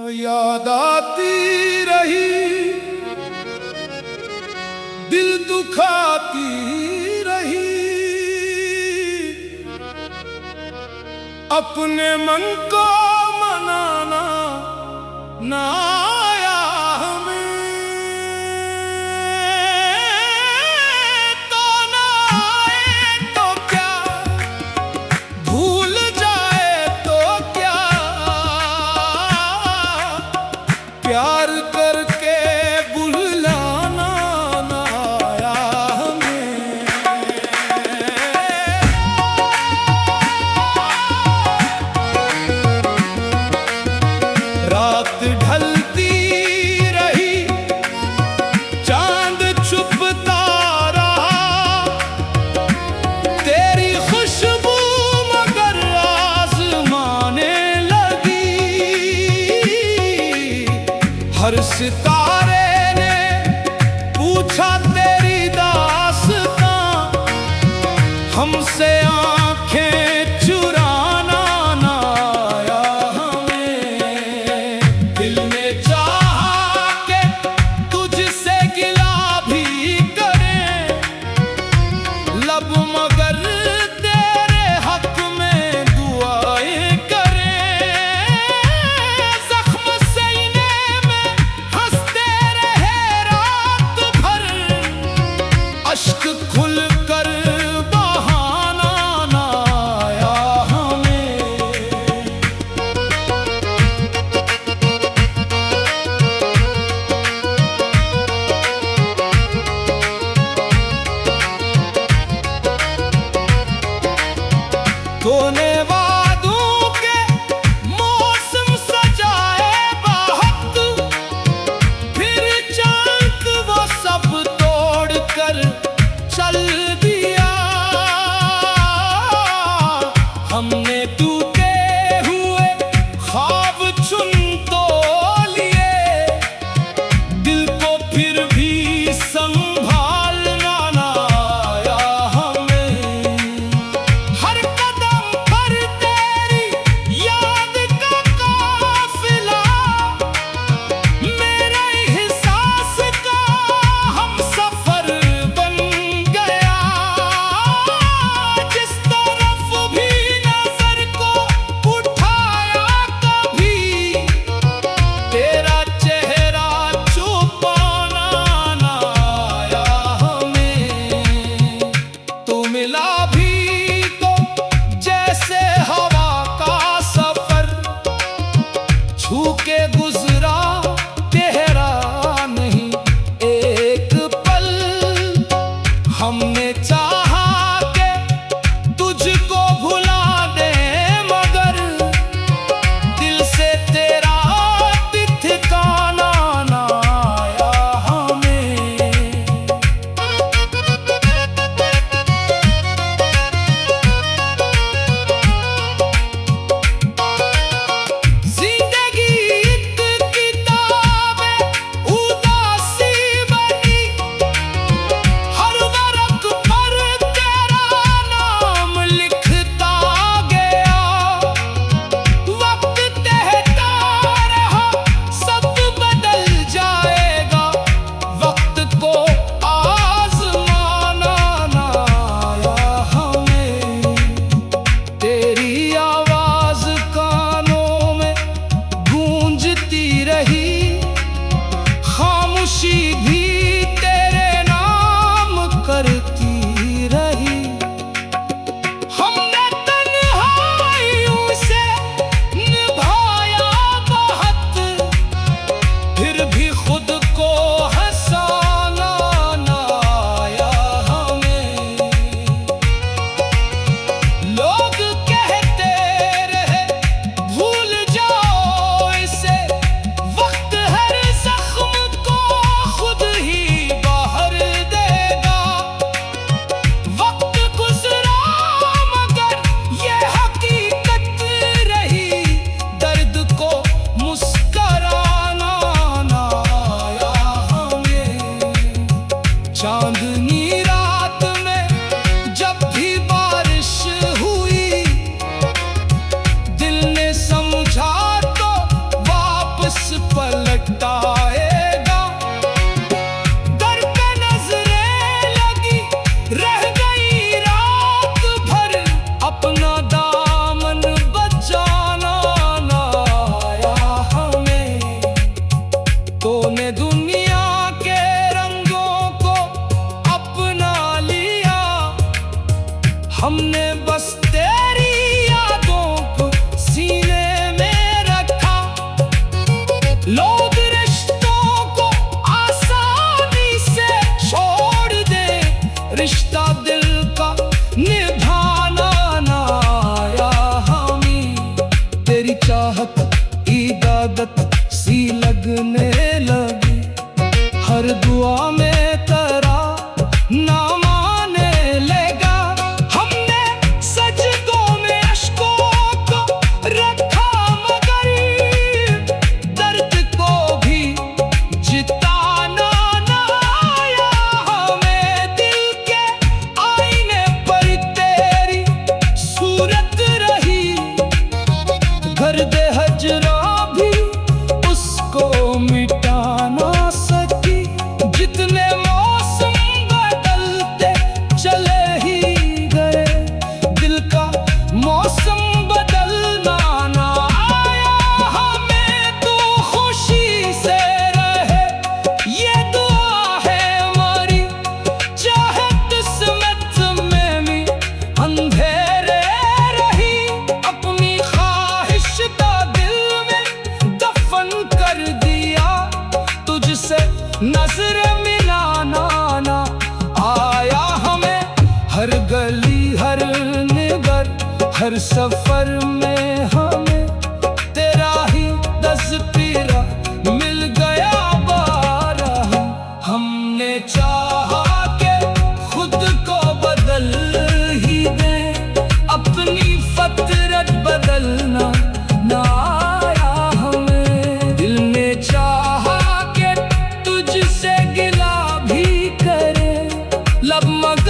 याद आती रही, दिल दुखाती रही, अपने मन को मनाना ना आया हमें, तो ना आए तो क्या, भूल जाए तो क्या, प्यार करके बुलाना ना आया हमें। रात ढलती रही, चांद छुपता रहा, तेरी खुशबू मगर आज़माने लगी। हर सितारे ने पूछा तेरी दास्तां, हमसे आंखें चुराना ना आया हमें। दिल ने चाहा के तुझसे गिला भी करें, लब मगर तेरे हक में दुआएं करें। जख्म सीने में हंसते रहे रात भर, अश्क खुल कर बहाना ना आया हमें। तूने वादों के मौसम सजाए बहुत, फिर चांद वो सब तोड़ कर चल दिया। हमने टूटे हुए ख्वाब चुन तो लिए, दिल को फिर भी संभालना ना आया हमें। हर कदम पर तेरी याद का काफिला, मेरे एहसास का हम सफर बन गया। जिस तरफ भी नजर को उठाया कभी, तेरा चेहरा छुपाना ना आया हमें। तू मिला भी तो जैसे हवा का सफर, छू के गुजरा तेरा नहीं एक पल। हमने चाहा के तुझको भुला दे, मगर दिल से तेरा ठिकाना ना आया हमें। जिंदगी एक किताब उदासी बनी, हर वर्क पर तेरा नाम लिखता गया। वक्त कहता रहा सब बदल जाएगा, वक्त को आज़माना ना आया हमें। तेरी आवाज कानों में गूंजती रही, खामोशी भी तेरे नाम करती रही। हमने तन्हाइयों से निभाया बहुत, फिर भी खुद को हंसाना ना आया हमें। लोग कहते रहे भूल जाओ इसे, वक्त सी लगने लगी। हर दुआ में तेरा नाम आने लगा। हमने सजदों में अश्कों को रखा, मगर दर्द को भी जिताना ना आया हमें। दिल के आईने पर तेरी सूरत रही, गर्द हजरा भी उसको मिटा ना सकी। जितने मौसम बदलते चले ही गए, दिल का मौसम बदलना ना आया हमें। तू खुशी से रहे ये दुआ है हमारी, चाहे किस्मत में भी अंधेरे रही। अपनी ख्वाहिश का दिल में दफन कर दिया, तुझसे नजर मिलाना ना आया हमें। हर गली हर निगर हर सफर में हमें तेरा ही तस्वीरा मिल गया बारह। हमने चाहा कि खुद को बदल ही दे, अपनी फतरत बदलना ना आया हमें। दिल ने चाहा कि तुझसे गिला भी करे, लब मगर